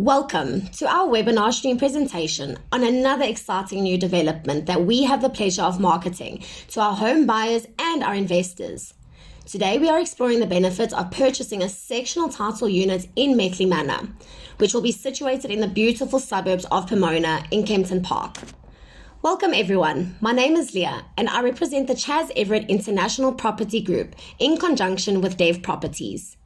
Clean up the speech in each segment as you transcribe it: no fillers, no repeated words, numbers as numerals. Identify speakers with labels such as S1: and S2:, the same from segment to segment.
S1: Welcome to our webinar stream presentation on another exciting new development that we have the pleasure of marketing to our home buyers and our investors. Today we are exploring the benefits of purchasing a sectional title unit in Methley Manor, which will be situated in the beautiful suburbs of Pomona in Kempton Park. Welcome everyone, my name is Leah and I represent the Chas Everett International Property Group in conjunction with Dev Properties.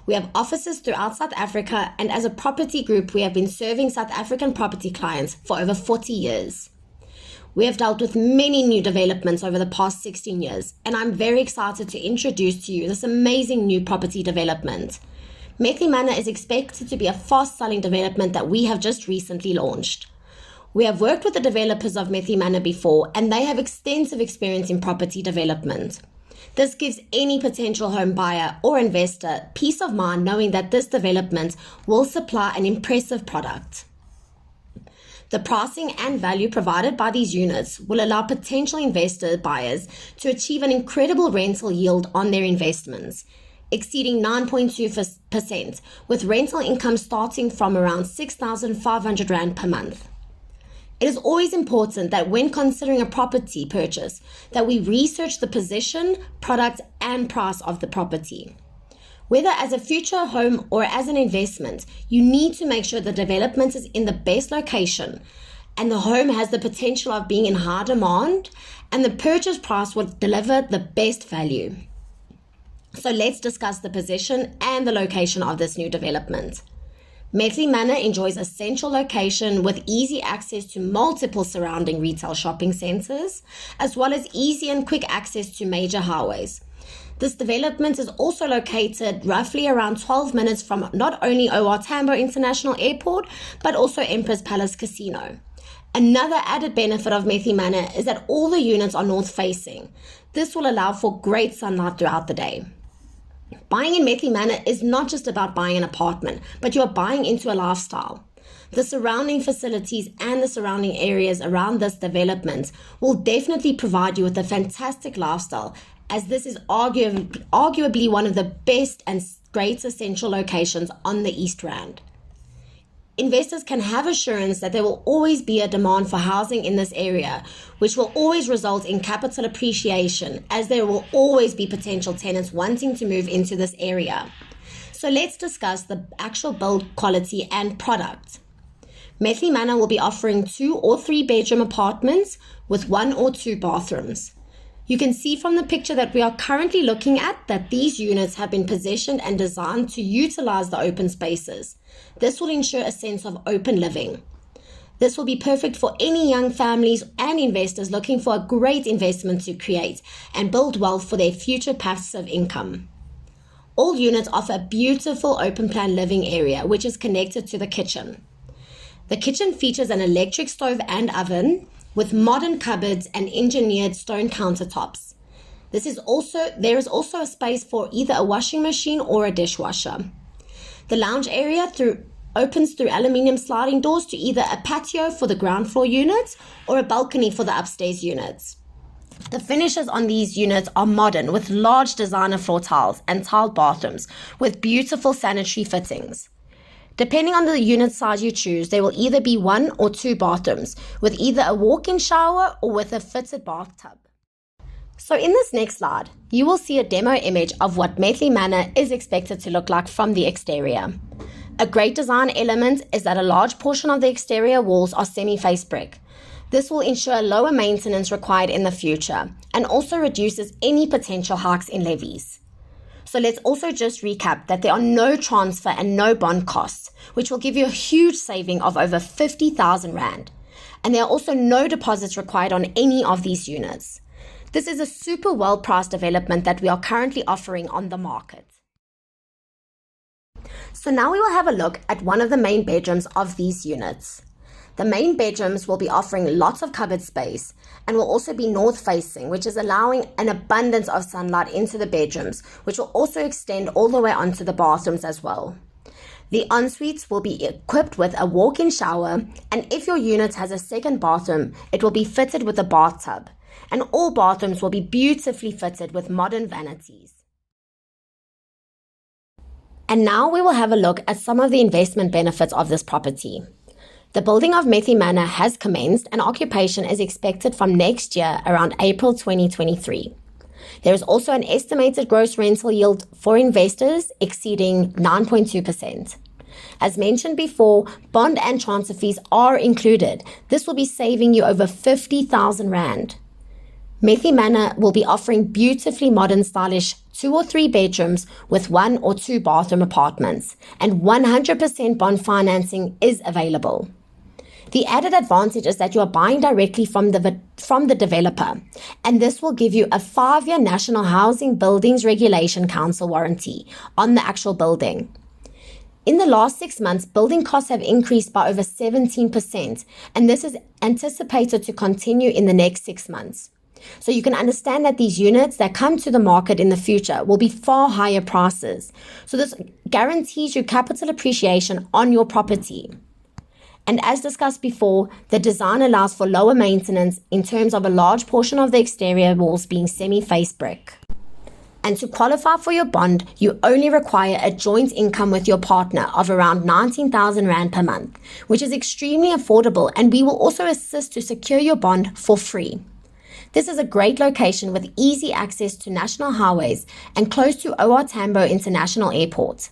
S1: We have offices throughout South Africa, and as a property group, we have been serving South African property clients for over 40 years. We have dealt with many new developments over the past 16 years, and I'm very excited to introduce to you this amazing new property development. Methley Manor is expected to be a fast-selling development that we have just recently launched. We have worked with the developers of Methley Manor before, and they have extensive experience in property development. This gives any potential home buyer or investor peace of mind knowing that this development will supply an impressive product. The pricing and value provided by these units will allow potential investor buyers to achieve an incredible rental yield on their investments, exceeding 9.2%, with rental income starting from around 6,500 Rand per month. It is always important that when considering a property purchase, that we research the position, product, and price of the property. Whether as a future home or as an investment, you need to make sure the development is in the best location and the home has the potential of being in high demand and the purchase price will deliver the best value. So let's discuss the position and the location of this new development. Methley Manor enjoys a central location with easy access to multiple surrounding retail shopping centres, as well as easy and quick access to major highways. This development is also located roughly around 12 minutes from not only OR Tambo International Airport, but also Emperor's Palace Casino. Another added benefit of Methley Manor is that all the units are north-facing. This will allow for great sunlight throughout the day. Buying in Methley Manor is not just about buying an apartment, but you are buying into a lifestyle. The surrounding facilities and the surrounding areas around this development will definitely provide you with a fantastic lifestyle, as this is arguably one of the best and greatest central locations on the East Rand. Investors can have assurance that there will always be a demand for housing in this area, which will always result in capital appreciation, as there will always be potential tenants wanting to move into this area. So let's discuss the actual build quality and product. Methley Manor will be offering 2 or 3 bedroom apartments with 1 or 2 bathrooms. You can see from the picture that we are currently looking at that these units have been positioned and designed to utilize the open spaces. This will ensure a sense of open living. This will be perfect for any young families and investors looking for a great investment to create and build wealth for their future passive income. All units offer a beautiful open plan living area which is connected to the kitchen. The kitchen features an electric stove and oven, with modern cupboards and engineered stone countertops. There is also a space for either a washing machine or a dishwasher. The lounge area opens through aluminium sliding doors to either a patio for the ground floor units or a balcony for the upstairs units. The finishes on these units are modern with large designer floor tiles and tiled bathrooms with beautiful sanitary fittings. Depending on the unit size you choose, there will either be 1 or 2 bathrooms with either a walk-in shower or with a fitted bathtub. So in this next slide, you will see a demo image of what Methley Manor is expected to look like from the exterior. A great design element is that a large portion of the exterior walls are semi-face brick. This will ensure lower maintenance required in the future and also reduces any potential hikes in levies. So let's also just recap that there are no transfer and no bond costs, which will give you a huge saving of over 50,000 Rand. And there are also no deposits required on any of these units. This is a super well-priced development that we are currently offering on the market. So now we will have a look at one of the main bedrooms of these units. The main bedrooms will be offering lots of cupboard space and will also be north-facing, which is allowing an abundance of sunlight into the bedrooms, which will also extend all the way onto the bathrooms as well. The en-suites will be equipped with a walk-in shower, and if your unit has a second bathroom, it will be fitted with a bathtub. And all bathrooms will be beautifully fitted with modern vanities. And now we will have a look at some of the investment benefits of this property. The building of Methley Manor has commenced and occupation is expected from next year around April 2023. There is also an estimated gross rental yield for investors exceeding 9.2%. As mentioned before, bond and transfer fees are included. This will be saving you over 50,000 Rand. Methley Manor will be offering beautifully modern, stylish 2 or 3 bedrooms with 1 or 2 bathroom apartments, and 100% bond financing is available. The added advantage is that you are buying directly from the developer, and this will give you a 5-year National Housing Buildings Regulation Council warranty on the actual building. In the last 6 months, building costs have increased by over 17%, and this is anticipated to continue in the next 6 months. So you can understand that these units that come to the market in the future will be far higher prices. So this guarantees you capital appreciation on your property. And as discussed before, the design allows for lower maintenance in terms of a large portion of the exterior walls being semi-face brick. And to qualify for your bond, you only require a joint income with your partner of around 19,000 Rand per month, which is extremely affordable, and we will also assist to secure your bond for free. This is a great location with easy access to national highways and close to OR Tambo International Airport.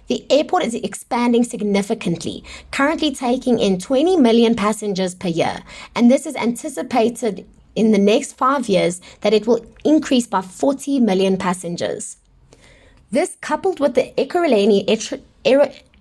S1: The airport is expanding significantly, currently taking in 20 million passengers per year, and this is anticipated in the next 5 years that it will increase by 40 million passengers. This, coupled with the Ekurhuleni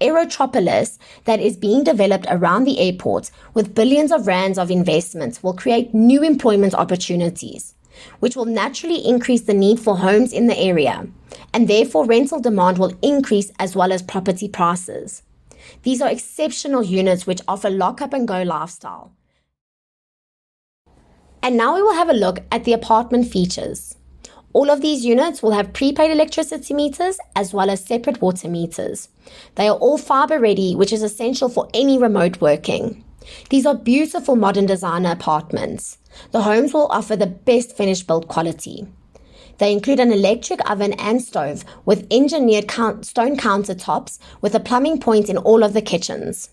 S1: Aerotropolis that is being developed around the airport with billions of rands of investments, will create new employment opportunities, which will naturally increase the need for homes in the area, and therefore rental demand will increase as well as property prices. These are exceptional units which offer lock-up and go lifestyle. And now we will have a look at the apartment features. All of these units will have prepaid electricity meters as well as separate water meters. They are all fiber ready, which is essential for any remote working. These are beautiful modern designer apartments. The homes will offer the best finished build quality. They include an electric oven and stove with engineered stone countertops with a plumbing point in all of the kitchens.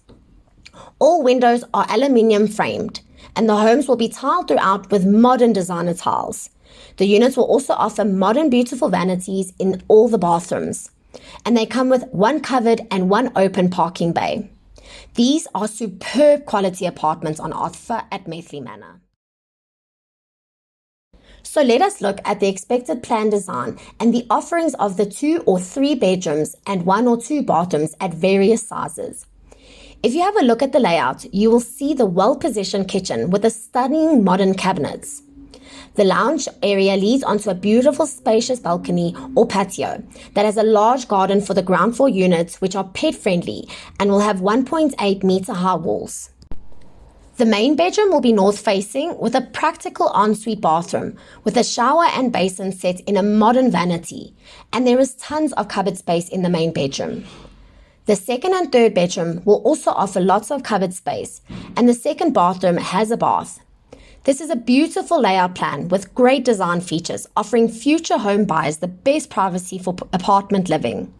S1: All windows are aluminium framed, and the homes will be tiled throughout with modern designer tiles. The units will also offer modern beautiful vanities in all the bathrooms, and they come with 1 covered and 1 open parking bay. These are superb quality apartments on offer at Methley Manor. So let us look at the expected plan design and the offerings of the 2 or 3 bedrooms and 1 or 2 bathrooms at various sizes. If you have a look at the layout, you will see the well-positioned kitchen with the stunning modern cabinets. The lounge area leads onto a beautiful spacious balcony or patio that has a large garden for the ground floor units, which are pet-friendly and will have 1.8 meter high walls. The main bedroom will be north-facing with a practical ensuite bathroom with a shower and basin set in a modern vanity, and there is tons of cupboard space in the main bedroom. The second and third bedroom will also offer lots of cupboard space, and the second bathroom has a bath. This is a beautiful layout plan with great design features, offering future home buyers the best privacy for apartment living.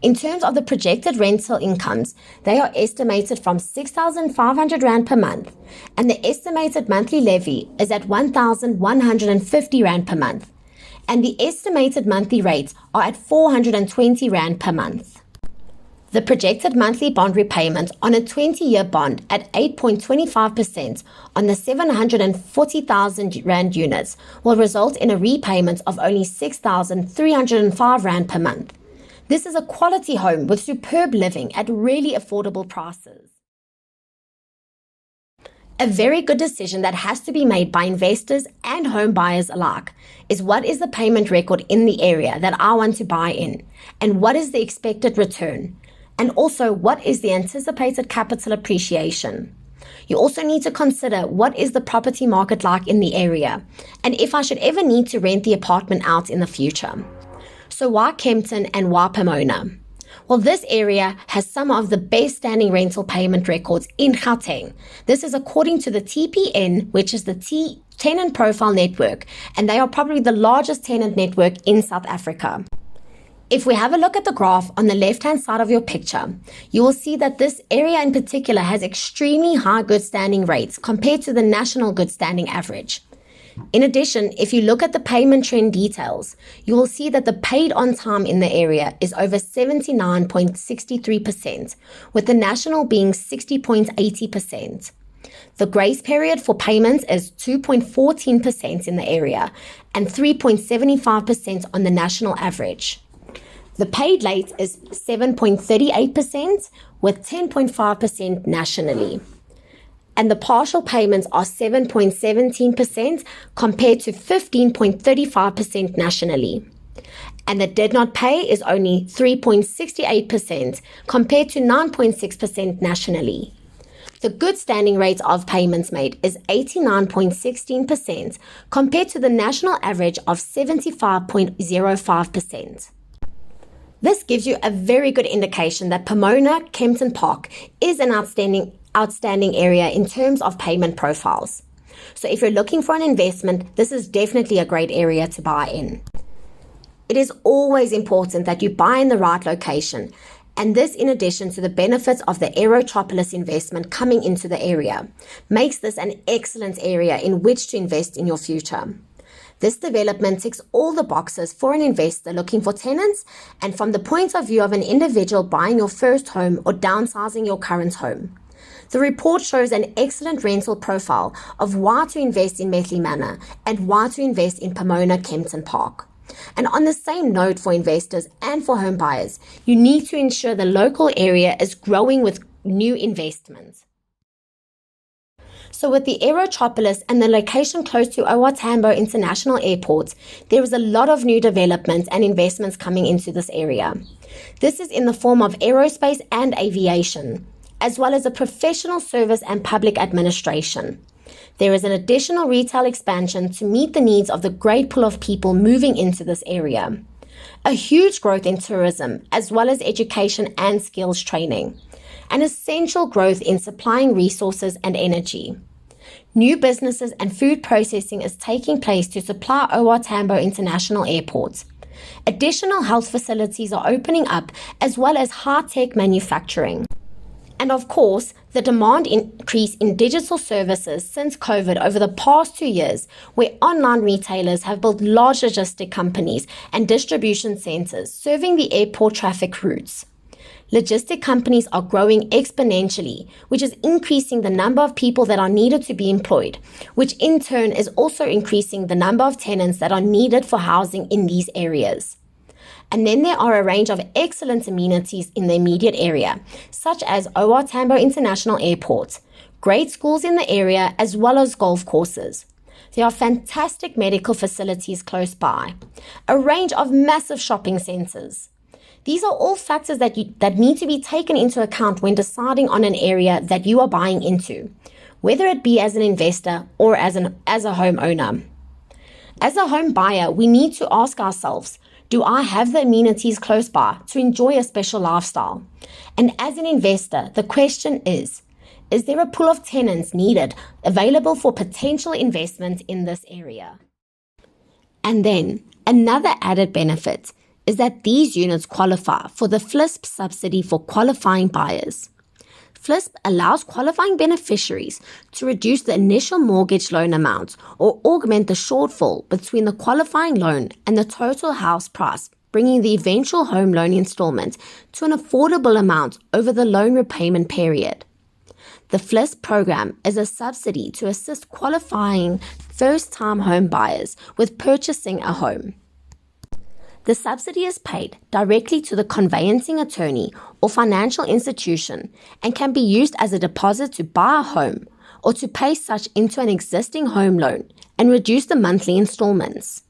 S1: In terms of the projected rental incomes, they are estimated from 6,500 Rand per month, and the estimated monthly levy is at 1,150 Rand per month, and the estimated monthly rates are at 420 Rand per month. The projected monthly bond repayment on a 20-year bond at 8.25% on the 740,000 Rand units will result in a repayment of only 6,305 Rand per month. This is a quality home with superb living at really affordable prices. A very good decision that has to be made by investors and home buyers alike is what is the payment record in the area that I want to buy in, and what is the expected return, and also what is the anticipated capital appreciation. You also need to consider what is the property market like in the area, and if I should ever need to rent the apartment out in the future. So why Kempton and why Pomona? Well, this area has some of the best standing rental payment records in Gauteng. This is according to the TPN, which is the Tenant Profile Network, and they are probably the largest tenant network in South Africa. If we have a look at the graph on the left-hand side of your picture, you will see that this area in particular has extremely high good standing rates compared to the national good standing average. In addition, if you look at the payment trend details, you will see that the paid on time in the area is over 79.63%, with the national being 60.80%. The grace period for payments is 2.14% in the area and 3.75% on the national average. The paid late is 7.38% with 10.5% nationally. And the partial payments are 7.17% compared to 15.35% nationally. And the did not pay is only 3.68% compared to 9.6% nationally. The good standing rate of payments made is 89.16% compared to the national average of 75.05%. This gives you a very good indication that Pomona Kempton Park is an outstanding area in terms of payment profiles. So if you're looking for an investment, this is definitely a great area to buy in. It is always important that you buy in the right location, and this, in addition to the benefits of the Aerotropolis investment coming into the area, makes this an excellent area in which to invest in your future. This development ticks all the boxes for an investor looking for tenants and from the point of view of an individual buying your first home or downsizing your current home. The report shows an excellent rental profile of why to invest in Methley Manor and why to invest in Pomona Kempton Park. And on the same note, for investors and for home buyers, you need to ensure the local area is growing with new investments. So with the Aerotropolis and the location close to OR Tambo International Airport, there is a lot of new developments and investments coming into this area. This is in the form of aerospace and aviation, as well as a professional service and public administration. There is an additional retail expansion to meet the needs of the great pool of people moving into this area. A huge growth in tourism, as well as education and skills training. An essential growth in supplying resources and energy. New businesses and food processing is taking place to supply OR Tambo International Airport. Additional health facilities are opening up, as well as high-tech manufacturing. And of course, the demand increase in digital services since COVID over the past 2 years, where online retailers have built large logistic companies and distribution centers serving the airport traffic routes. Logistic companies are growing exponentially, which is increasing the number of people that are needed to be employed, which in turn is also increasing the number of tenants that are needed for housing in these areas. And then there are a range of excellent amenities in the immediate area, such as OR Tambo International Airport, great schools in the area, as well as golf courses. There are fantastic medical facilities close by, a range of massive shopping centers. These are all factors that need to be taken into account when deciding on an area that you are buying into, whether it be as an investor or as a homeowner. As a home buyer, we need to ask ourselves, do I have the amenities close by to enjoy a special lifestyle? And as an investor, the question is there a pool of tenants needed available for potential investment in this area? And then another added benefit is that these units qualify for the FLISP subsidy for qualifying buyers. FLISP allows qualifying beneficiaries to reduce the initial mortgage loan amount or augment the shortfall between the qualifying loan and the total house price, bringing the eventual home loan installment to an affordable amount over the loan repayment period. The FLISP program is a subsidy to assist qualifying first-time home buyers with purchasing a home. The subsidy is paid directly to the conveyancing attorney or financial institution and can be used as a deposit to buy a home or to pay such into an existing home loan and reduce the monthly installments.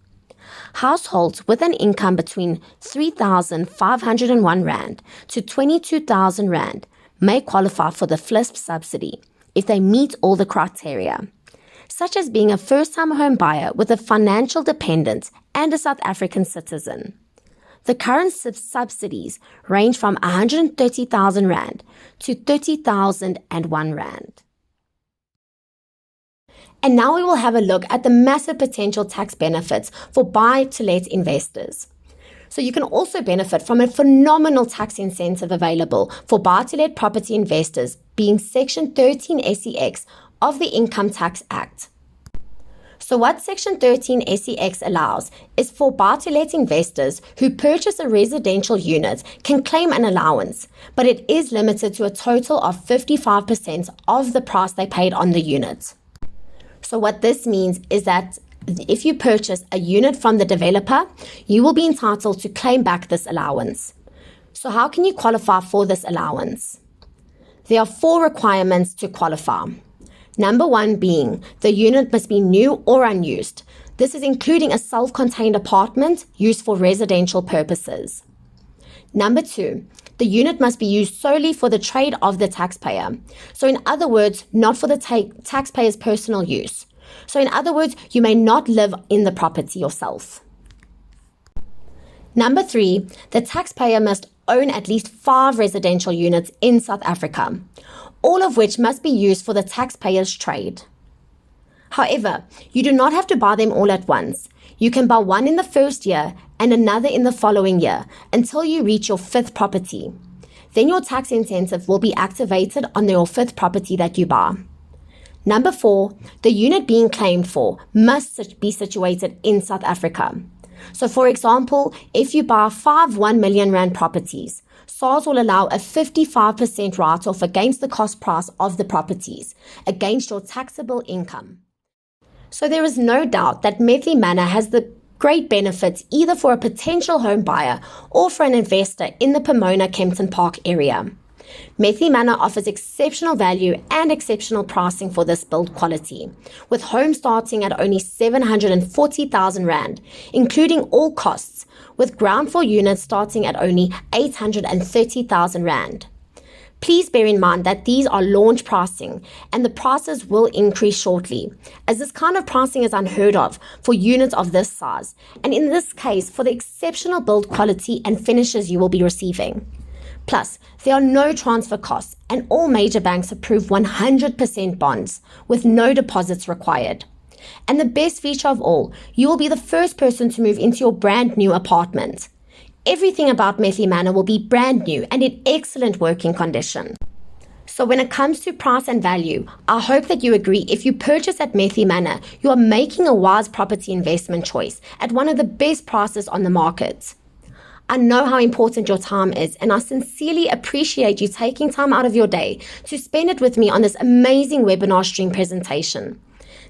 S1: Households with an income between 3,501 Rand to 22,000 Rand may qualify for the FLISP subsidy if they meet all the criteria, such as being a first-time home buyer with a financial dependent and a South African citizen. The current subsidies range from 130,000 Rand to 30,001 Rand. And now we will have a look at the massive potential tax benefits for buy-to-let investors. So you can also benefit from a phenomenal tax incentive available for buy-to-let property investors, being Section 13 SEX of the Income Tax Act. So what Section 13 SEX allows is for buy-to-let investors who purchase a residential unit can claim an allowance, but it is limited to a total of 55% of the price they paid on the unit. So what this means is that if you purchase a unit from the developer, you will be entitled to claim back this allowance. So how can you qualify for this allowance? There are 4 requirements to qualify. Number 1 being the unit must be new or unused. This is including a self-contained apartment used for residential purposes. Number 2, the unit must be used solely for the trade of the taxpayer. So in other words, not for the taxpayer's personal use. So in other words, you may not live in the property yourself. Number 3, the taxpayer must own at least 5 residential units in South Africa, all of which must be used for the taxpayer's trade. However, you do not have to buy them all at once. You can buy one in the first year and another in the following year until you reach your 5th property. Then your tax incentive will be activated on your 5th property that you buy. Number 4, the unit being claimed for must be situated in South Africa. So for example, if you buy 5 1 million rand properties, SARS will allow a 55% write-off against the cost price of the properties, against your taxable income. So there is no doubt that Methley Manor has the great benefits either for a potential home buyer or for an investor in the Pomona Kempton Park area. Methley Manor offers exceptional value and exceptional pricing for this build quality, with homes starting at only 740,000 Rand, including all costs, with ground floor units starting at only 830,000 Rand. Please bear in mind that these are launch pricing and the prices will increase shortly, as this kind of pricing is unheard of for units of this size, and in this case for the exceptional build quality and finishes you will be receiving. Plus, there are no transfer costs and all major banks approve 100% bonds with no deposits required. And the best feature of all, you will be the first person to move into your brand new apartment. Everything about Methley Manor will be brand new and in excellent working condition. So when it comes to price and value, I hope that you agree if you purchase at Methley Manor, you are making a wise property investment choice at one of the best prices on the market. I know how important your time is, and I sincerely appreciate you taking time out of your day to spend it with me on this amazing webinar stream presentation.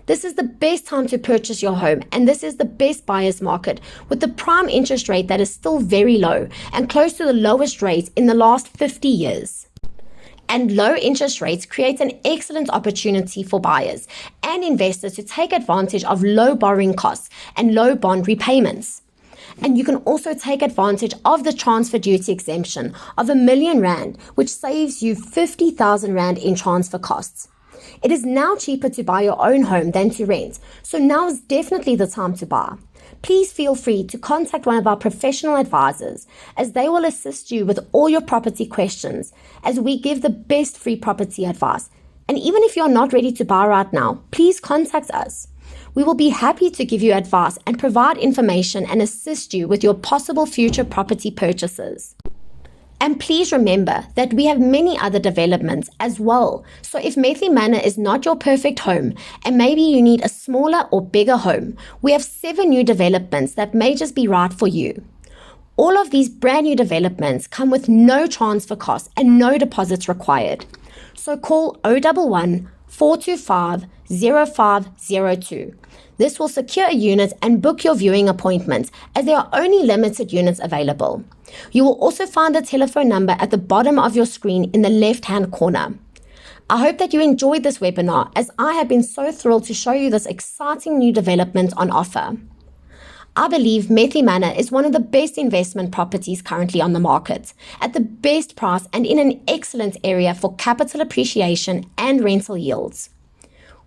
S1: This is the best time to purchase your home, and this is the best buyer's market with the prime interest rate that is still very low and close to the lowest rate in the last 50 years. And low interest rates create an excellent opportunity for buyers and investors to take advantage of low borrowing costs and low bond repayments. And you can also take advantage of the transfer duty exemption of R1 million, which saves you 50,000 Rand in transfer costs. It is now cheaper to buy your own home than to rent, so now is definitely the time to buy. Please feel free to contact one of our professional advisors, as they will assist you with all your property questions, as we give the best free property advice. And even if you're not ready to buy right now, please contact us. We will be happy to give you advice and provide information and assist you with your possible future property purchases. And please remember that we have many other developments as well. So if Methley Manor is not your perfect home and maybe you need a smaller or bigger home, we have 7 new developments that may just be right for you. All of these brand new developments come with no transfer costs and no deposits required. So call 011 425 0502. This will secure a unit and book your viewing appointment, as there are only limited units available. You will also find the telephone number at the bottom of your screen in the left-hand corner. I hope that you enjoyed this webinar, as I have been so thrilled to show you this exciting new development on offer. I believe Methley Manor is one of the best investment properties currently on the market, at the best price and in an excellent area for capital appreciation and rental yields.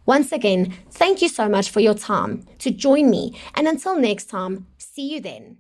S1: Once again, thank you so much for your time to join me, and until next time, see you then.